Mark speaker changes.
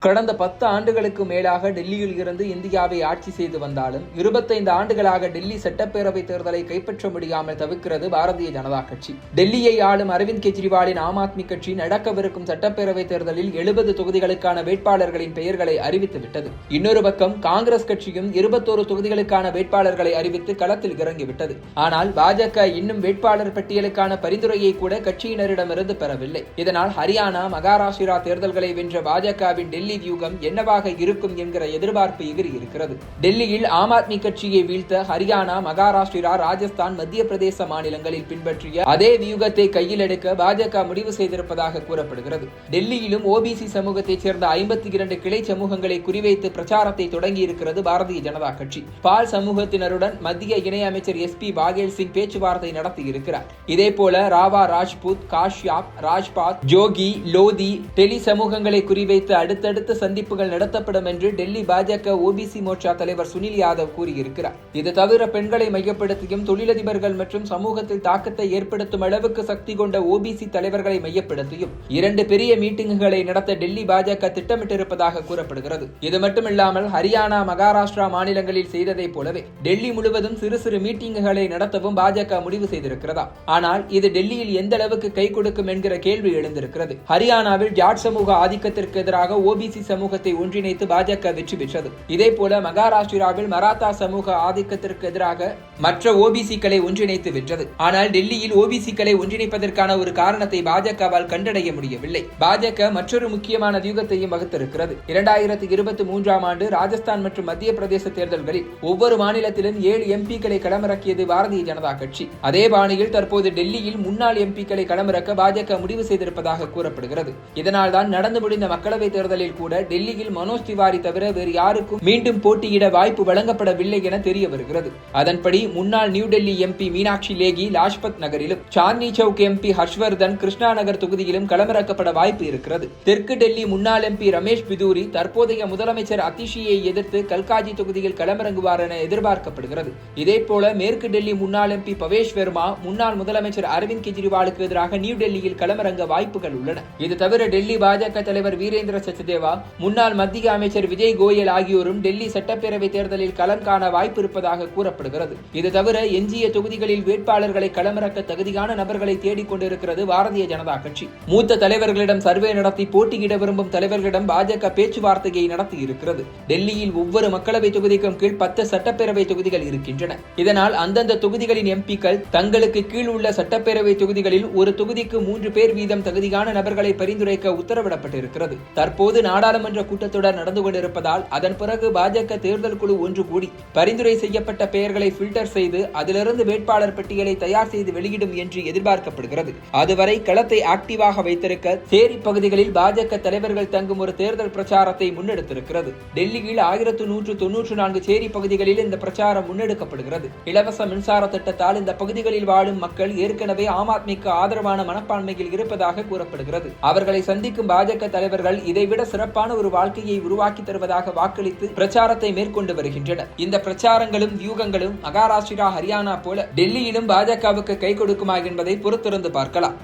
Speaker 1: கடந்த 10 ஆண்டுகளுக்கு மேலாக டெல்லியில் இருந்து இந்தியாவை ஆட்சி செய்து வந்தாலும் 25 ஆண்டுகளாக டெல்லி சட்டப்பேரவை தேர்தலை கைப்பற்ற முடியாமல் தவிர்க்கிறது பாரதிய ஜனதா கட்சி. டெல்லியை ஆளும் அரவிந்த் கெஜ்ரிவாலின் ஆம் ஆத்மி கட்சி நடக்கவிருக்கும் சட்டப்பேரவை தேர்தலில் 70 தொகுதிகளுக்கான வேட்பாளர்களின் பெயர்களை அறிவித்துவிட்டது. இன்னொரு பக்கம் காங்கிரஸ் கட்சியும் 21 தொகுதிகளுக்கான வேட்பாளர்களை அறிவித்து களத்தில் இறங்கிவிட்டது. ஆனால் பாஜக இன்னும் வேட்பாளர் பட்டியலுக்கான பரிந்துரையை கூட கட்சியினரிடமிருந்து பெறவில்லை. இதனால் ஹரியானா, மகாராஷ்டிரா தேர்தல்களை வென்ற பாஜகவின் டெல்லி வியூகம் என்னவாக இருக்கும் என்கிற எதிர்பார்ப்பு எகிரி இருக்கிறது. டெல்லியில் ஆம் ஆத்மி கட்சியை வீழ்த்த ஹரியானா, மகாராஷ்டிரா, ராஜஸ்தான், மத்திய பிரதேச மாநிலங்களில் பின்பற்றிய அதே வியூகத்தை கையில் எடுக்க பாஜக முடிவு செய்திருப்பதாக கூறப்படுகிறது. டெல்லியிலும் ஓபிசி சமூகத்தைச் சேர்ந்த 52 கிளை சமூகங்களை குறிவைத்து பிரச்சாரத்தை தொடங்கி இருக்கிறது பாரதிய ஜனதா கட்சி. பால் சமூகத்தினருடன் மத்திய இணையமைச்சர் SP பாகேல் சிங் பேச்சுவார்த்தை நடத்தி இருக்கிறார். இதேபோல ராவா, ராஜ்புத், காஷ்யாப், ராஜ்பாத், ஜோகி, லோதி, டெல்லி சமூகங்களை குறிவைத்து அடுத்தடுத்த சந்திப்புகள் நடத்தப்படும் என்று டெல்லி பாஜக ஓபிசி மோர்ச்சா தலைவர் சுனில் யாதவ் கூறியிருக்கிறார். இது தவிர பெண்களை மையப்படுத்தியும் தொழிலதிபர்கள் மற்றும் சமூகத்தில் தாக்கத்தை ஏற்படுத்தும் அளவுக்கு சக்தி கொண்ட ஓபிசி தலைவர்களை மையப்படுத்தியும் 2 பெரிய மீட்டிங்குகளை நடத்த டெல்லி பாஜக திட்டமிட்டிருப்பதாக கூறப்படுகிறது. இது மட்டுமில்லாமல் ஹரியானா, மகாராஷ்டிரா மாநிலங்களில் செய்ததை போலவே டெல்லி முழுவதும் சிறு சிறு மீட்டிங்குகளை நடத்தவும் பாஜக முடிவு செய்திருக்கிறதா? ஆனால் இது டெல்லியில் எந்த அளவுக்கு கை கொடுக்கும் என்கிற கேள்வி எழுந்திருக்கிறது. ஹரியானாவில் ஜாட் சமூக ஆதிக்கத்திற்கு எதிராக ஓபிசி சமூகத்தை ஒன்றிணைத்து பாஜக வெற்றி பெற்றது. இதேபோல மகாராஷ்டிராவில் மராத்தா சமூக ஆதிக்கத்திற்கு எதிராக மற்ற ஓபிசிக்களை ஒன்றிணைத்து வென்றது. ஆனால் டெல்லியில் ஓபிசிக்களை ஒன்றிணைப்பதற்கான ஒரு காரணத்தை பாஜகவால் கண்டடைய முடியவில்லை. பாஜக மற்றொரு முக்கியமான வியூகத்தையும் வகுத்திருக்கிறது. 2023ஆம் ஆண்டு ராஜஸ்தான் மற்றும் மத்திய பிரதேச தேர்தல்களில் ஒவ்வொரு மாநிலத்திலும் 7 எம்பிக்களை களமிறக்கியது பாரதிய ஜனதா கட்சி. அதே பாணியில் தற்போது டெல்லியில் முன்னாள் எம்பிக்களை களமிறக்க பாஜக முடிவு செய்திருப்பதாக கூறப்படுகிறது. இதனால் தான் நடந்து முடிந்த மக்களவை தேர்தலில் கூட டெல்லியில் மனோஜ் திவாரி தவிர வேறு யாருக்கும் மீண்டும் போட்டியிட வாய்ப்பு வழங்கப்படவில்லை என தெரிய வருகிறது. அதன்படி முன்னாள் நியூ டெல்லி எம்பி மீனாட்சி லேகி லாஜ்பத் நகரிலும், சார்னி சவுக் எம்பி ஹர்ஷ்வர்தன் கிருஷ்ணா நகர் தொகுதியிலும் களமிறக்கப்பட வாய்ப்பு இருக்கிறது. தெற்கு டெல்லி முன்னாள் எம்பி ரமேஷ் பிதூரி தற்போதைய முதலமைச்சர் அதிஷியை எதிர்த்து கல்காஜி தொகுதியில் களமிறங்குவார் என எதிர்பார்க்கப்படுகிறது. இதேபோல மேற்கு டெல்லி முன்னாள் எம்பி பவேஷ் வர்மா முன்னாள் முதலமைச்சர் அரவிந்த் கெஜ்ரிவாலுக்கு எதிராக நியூ டெல்லியில் களமிறங்க வாய்ப்புகள் உள்ளன. இது தவிர டெல்லி பாஜக தலைவர் வீரேந்திர சச்தேவா, முன்னாள் மத்திய அமைச்சர் விஜய் கோயல் ஆகியோரும் டெல்லி சட்டப்பேரவை தேர்தலில் களம் காண வாய்ப்பு இருப்பதாக கூறப்படுகிறது. இது தவிர எஞ்சிய தொகுதிகளில் வேட்பாளர்களை களமிறக்க தகுதியான நபர்களை தேடிக் கொண்டிருக்கிறது பாரதிய ஜனதா கட்சி. மூத்த தலைவர்களிடம் சர்வே நடத்தி போட்டியிட விரும்பும் தலைவர்களிடம் பாஜக பேச்சுவார்த்தையை நடத்தி இருக்கிறது. டெல்லியில் ஒவ்வொரு மக்களவை தொகுதிக்கும் கீழ் 10 சட்டப்பேரவை தொகுதிகள் இருக்கின்றன. இதனால் அந்தந்த தொகுதிகளின் எம்பிக்கள் தங்களுக்கு கீழ் உள்ள சட்டப்பேரவை தொகுதிகளில் ஒரு தொகுதிக்கு 3 பேர் வீதம் தகுதியான நபர்களை பரிந்துரைக்க உத்தரவிடப்பட்டிருக்கிறது. தற்போது நாடாளுமன்ற கூட்டத்தொடர் நடந்து கொண்டிருப்பதால் அதன் பிறகு பாஜக தேர்தல் குழு ஒன்று கூடி பரிந்துரை செய்யப்பட்ட பெயர்களை பில்டர் செய்து அதிலிருந்து வேட்பாளர் பட்டியலை தயார் செய்து வெளியிடும் என்று எதிர்பார்க்கப்படுகிறது. அதுவரை களத்தை ஆக்டிவாக வைத்திருக்க சேரி பகுதிகளில் பாஜக தலைவர்கள் தங்கும் ஒரு தேர்தல் பிரச்சாரத்தை முன்னெடுத்திருக்கிறது. டெல்லியில் 1194 சேரி பகுதிகளில் இந்த பிரச்சாரம் முன்னெடுக்கப்படுகிறது. இலவச மின்சார திட்டத்தால் இந்த பகுதிகளில் வாழும் மக்கள் ஏற்கனவே ஆம் ஆத்மிக்கு ஆதரவான மனப்பான்மையில் இருப்பதாக கூறப்படுகிறது. அவர்களை சந்திக்கும் பாஜக தலைவர்கள் இதைவிட சிறப்பான ஒரு வாழ்க்கையை உருவாக்கி தருவதாக வாக்களித்து பிரச்சாரத்தை மேற்கொண்டு வருகின்றனர். இந்த பிரச்சாரங்களும் வியூகங்களும் மகாராஷ்டிரா, ஹரியானா போல டெல்லியிலும் பாஜகவுக்கு கை கொடுக்குமா என்பதை பொறுத்திருந்து பார்க்கலாம்.